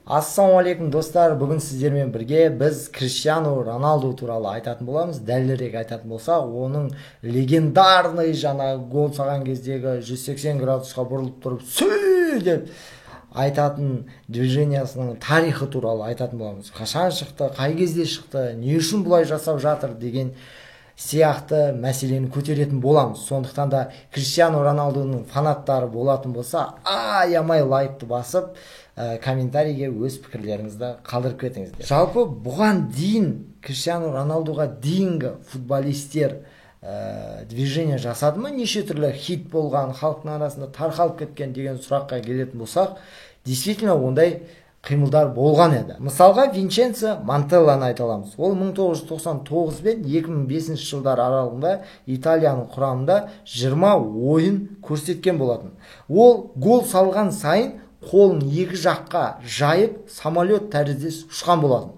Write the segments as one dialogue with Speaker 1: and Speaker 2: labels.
Speaker 1: Ассалаумағалейкум достар, бүгін сіздермен бірге біз Криштиану Роналду туралы айтатын боламыз. Дәлірек айтатын болсақ, оның легендарный гол салған кездегі 180 градусқа бұрылып тұрып сүй деп айтатын движениясының тарихы туралы айтатын боламыз. Қашан шықты, қай кезде шықты, не үшін бұлай жасап жатыр деген сияқты мәселені көтеретін боламыз. Сондықтан да Криштиану Роналдуның фанаттары болатын болса, аямай лайкты басып, комментарийге өз пікірлеріңізді қалдырып кетіңіздер. Жалпы бұған дейін Криштиану Роналдуға дейінгі футболистер движение жасады ма, неше түрлі хит болған, халықтың арасында тарқалып кеткен деген сұраққа келетін болсақ, действительно ондай қимылдар болған еді. Мысалға Винченцо Монтеллоны айта аламыз. Ол 1999 бен 2005 жылдар аралығында Италияның құрамында 20 ойын көрсеткен болатын. Ол гол салған сайын қолын екі жаққа жайып, самолет тәріздес ұшқан болатын.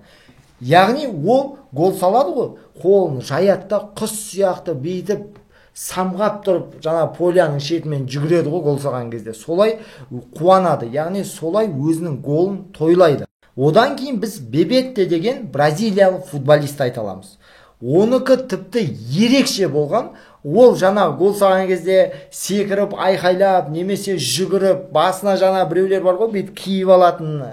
Speaker 1: Яғни ол гол салады ғой, қолын жаятта құс сияқты бейтіп, самғап тұрып, поляның шетімен жүгіреді ғой гол салған кезде. Солай қуанады, яғни солай өзінің голын тойлайды. Одан кейін біз Бебетте деген бразилиялық футболист айта аламыз. Оныкі тіпті ерекше болған. Ол гол салған кезде секіріп, айқайлап, немесе жүгіріп, басына біреулер бар ғой, бет киіп алатын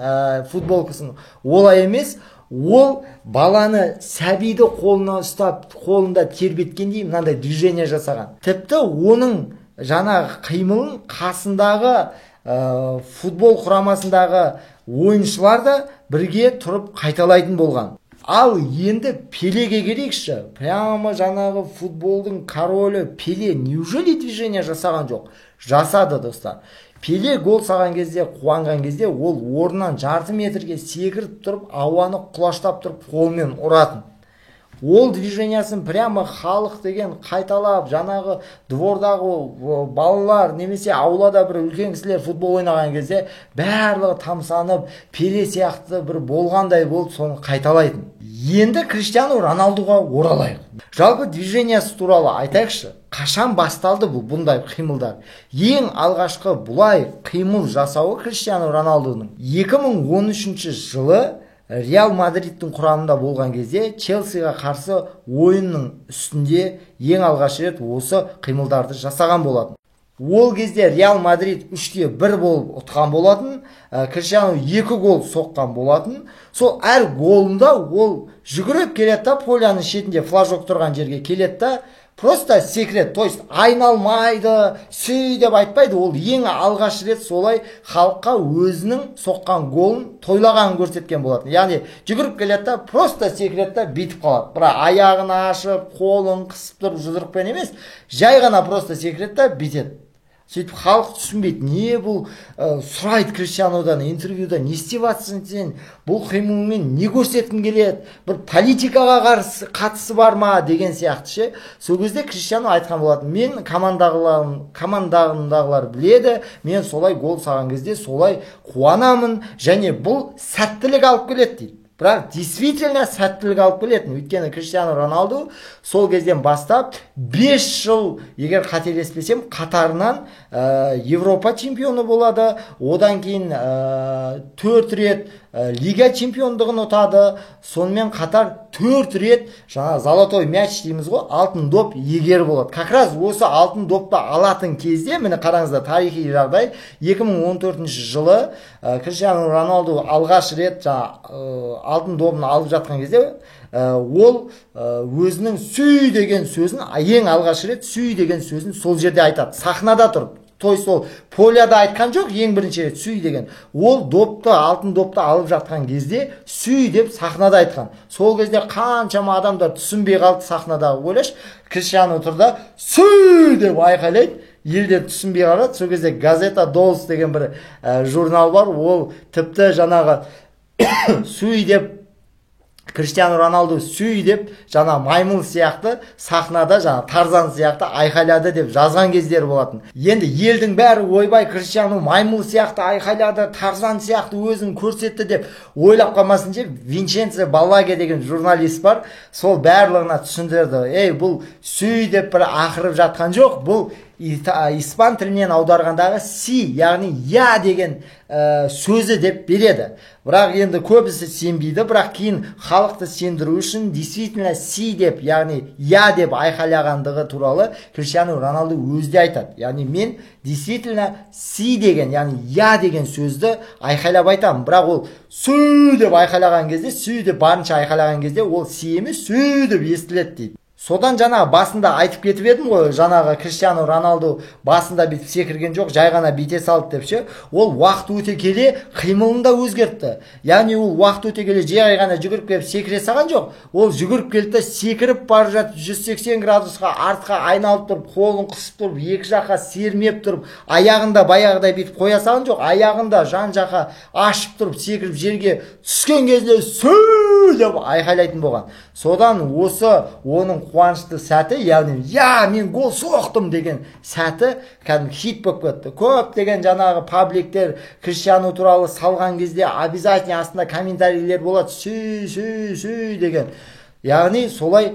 Speaker 1: футболкасын. Олай емес, ол баланы, сәбиді қолына ұстап, қолында тербеткендей мынандай движение жасаған. Тіпті оның қимылын қасындағы футбол құрамасындағы ойыншылар да бірге тұрып қайталайтын болған. Ал енді Пелеге керекші, прямо футболдың королі Пеле неужели движение жасаған жоқ? Жасады, достар. Пеле гол салған кезде, қуанған кезде, ол орнынан жарты метрге секіріп тұрып, ауаны құлаштап тұрып, қолмен ұратын. Ол движениясын прямо халық деген қайталап, двордағы балалар, немесе аулада бір үлкен кісілер футбол ойнаған кезде, барлығы тамсанып, Пеле сияқты бір болғандай болып, соны қайталайтын. Енді Криштиану Роналдуға оралайық. Жалпы движениясы туралы айтайықшы. Қашан басталды бұндай қимылдар? Ең алғашқы бұлай қимыл жасауы Криштиану Роналдуның 2013 жылы Реал Мадридтің құрамында болған кезде Челсиға қарсы ойынның үстінде ең алғаш рет осы қимылдарды жасаған болатын. Ол кезде Реал Мадрид 3-1 болып ұтқан болатын, Криштиану 2 гол соққан болатын. Сол әр голында ол жүгіріп келеді, поляның шетінде флажок тұрған жерге келеді, просто секрет, то есть айналмайды, сүй деп айтпайды. Ол ең алғаш рет солай халыққа өзінің соққан голын тойлағанын көрсеткен болатын. Яғни жүгіріп келеді, просто секретті битіп қалады. Бірақ аяғын ашып, қолын қысып тұрып жұдырықпен емес, жай ғана просто секретті битеді. Сөйтіп халық түсінбейді, не бұл сұрайды Криштианудан интервьюда, не істеп жатсың сен, бұл қимылмен не көрсеткің келеді, бір политикаға қатысы бар ма деген сияқты ше. Сол кезде Криштиану айтқан болатын, мен командағылар біледі, мен солай гол салған кезде солай қуанамын, және бұл сәттілік алып келеді дейді. Бірақ действительно сәттілік алып келетін. Өйткені Криштиану Роналду сол кезден бастап 5 жыл, егер қателеспесем, қатарынан Европа чемпионы болады. Одан кейін 4 рет лига чемпиондығын ұтады. Сонымен қатар 4 рет золотой мяч дейміз ғой, алтын доп иегері болады. Как раз осы алтын допты алатын кезде, міне қараңыздар, тарихи жағдай, 2014 жылы Криштиану Роналду алғаш рет алтын добын алып жатқан кезде, ол өзінің сүй деген сөзін, ең алғаш рет сүй деген сөзін сол жерде айтады, сахнада тұрып. То есть ол поляда айтқан жоқ, ең бірінші рет сүй деген. Ол алтын допты алып жатқан кезде сүй деп сахнада айтқан. Сол кезде қаншама адамдар түсінбей қалды сахнадағы, ойлашы. Криштиану тұрда сүй деп айқайлайды. Елдер түсінбей қалады. Сол кезде газета Долс деген бір журнал бар. Ол тіпті сүй деп, Криштиану Роналду сүй деп, маймыл сияқты сахнада, Тарзан сияқты айқайлады деп жазған кездері болатын. Енді елдің бәрі ойбай Криштиану маймыл сияқты айқайлады, Тарзан сияқты өзін көрсетті деп ойлап қалмасын деп, Винченцо Баллаге деген журналист бар, сол барлығына түсіндірді. Бұл сүй деп бір ақырып жатқан жоқ, бұл испан тілінен аударғандағы си, яғни я деген сөзі деп береді. Бірақ енді көбісі сенбейді, бірақ кейін халықты сендіру үшін действительно си деп, яғни я деп айқайлағандығы туралы Криштиану Роналду өзде айтады. Яғни мен действительно си деген, яғни я деген сөзді айқайлап айтамын. Бірақ ол сü деп айқайлаған кезде, сü деп барынша айқайлаған кезде ол си емес, сü деп естіледі дейді. Содан жаңағы басында айтып кетіп едім ғой, жаңағы Криштиану Роналду басында бүйтіп секірген жоқ, жай ғана бүйте салды деп ше. Ол уақыт өте келе қимылын да өзгертті. Яғни ол уақыт өте келе жай ғана жүгіріп келіп секіре салған жоқ. Ол жүгіріп келді де секіріп бара жатып 180 градусқа артқа айналып тұрып, қолын қысып тұрып, екі жаққа сермеп тұрып, аяғында баяғыдай бүйтіп қоя салған жоқ. Аяғында жан жаққа ашып тұрып, секіріп жерге түскен кезде сü деп айқайлайтын болған. Содан осы оның қуанышты сәті, яғни я мен гол соқтым деген сәті кәдімгі хит болып кетті. Көптеген жаңағы пабликтер Криштиану туралы салған кезде обязательно астында комментарийлер болады, сü деген. Яғни солай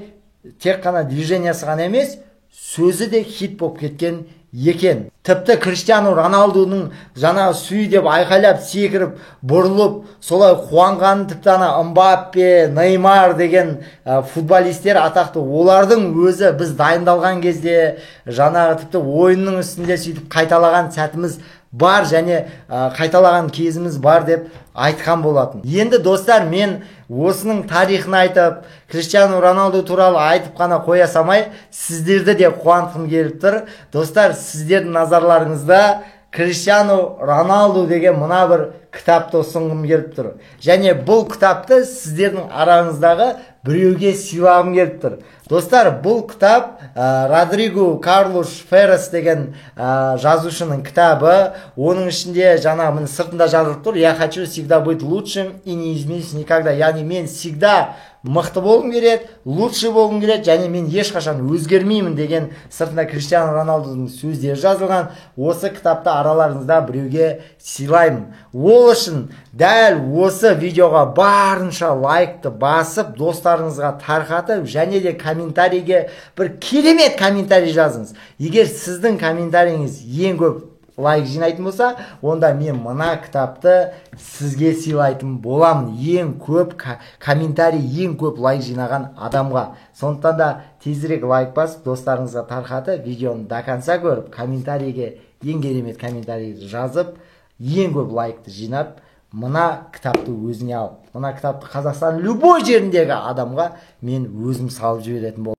Speaker 1: тек қана движениясы ғана емес, сөзі де хит болып кеткен екен. Тіпті Криштиану Роналдудың жаңағы сü деп айқайлап секіріп бұрылып солай қуанғанын тіпті ана Мбаппе, Неймар деген футболистер атақты, олардың өзі біз дайындалған кезде жаңағы тіпті ойынның үстінде сөйтіп қайталаған сәтіміз бар және қайталаған кезіміз бар деп айтқан болатын. Енді достар, мен осының тарихын айтып, Криштиану Роналду туралы айтып қана қоя салмай, сіздерді де қуантқым келіп тұр. Достар, сіздердің назарларыңызда Криштиану Роналду деген мына бір кітапты ұсынғым келіп тұр. Және бұл кітапты сіздердің араңыздағы біреуге сыйлағым келіп тұр. Достар, бұл кітап Родриго Карлош Феррес деген жазушының кітабы. Оның ішінде жаңағы сыртында жазылып тұр: "Я хочу всегда быть лучшим и не изменюсь никогда". Яғни мен всегда мықты болғым келеді, лучше болғым келеді және мен ешқашан өзгермеймін деген сыртында Криштиану Роналдудың сөздері жазылған. Осы кітапты араларыңызда біреуге сыйлаймын. Ол үшін дәл осы видеоға барынша лайкты басып, достарыңызға тарқатып, және де комментарийге бір керемет комментарий жазыңыз. Егер сіздің комментарийіңіз ең көп лайк жинайтын болса, онда мен мына кітапты сізге сыйлайтын боламын. Ең көп комментарий, ең көп лайк жинаған адамға. Сондықтан да тезірек лайк басып, достарыңызға тарқатып, видеоны до конца көріп, комментарийге ең керемет комментарий жазып, ең көп лайкты жинап, мына кітапты өзіңе алып, мына кітапты Қазақстан любой жеріндегі адамға мен өзім салып жіберетін боламын.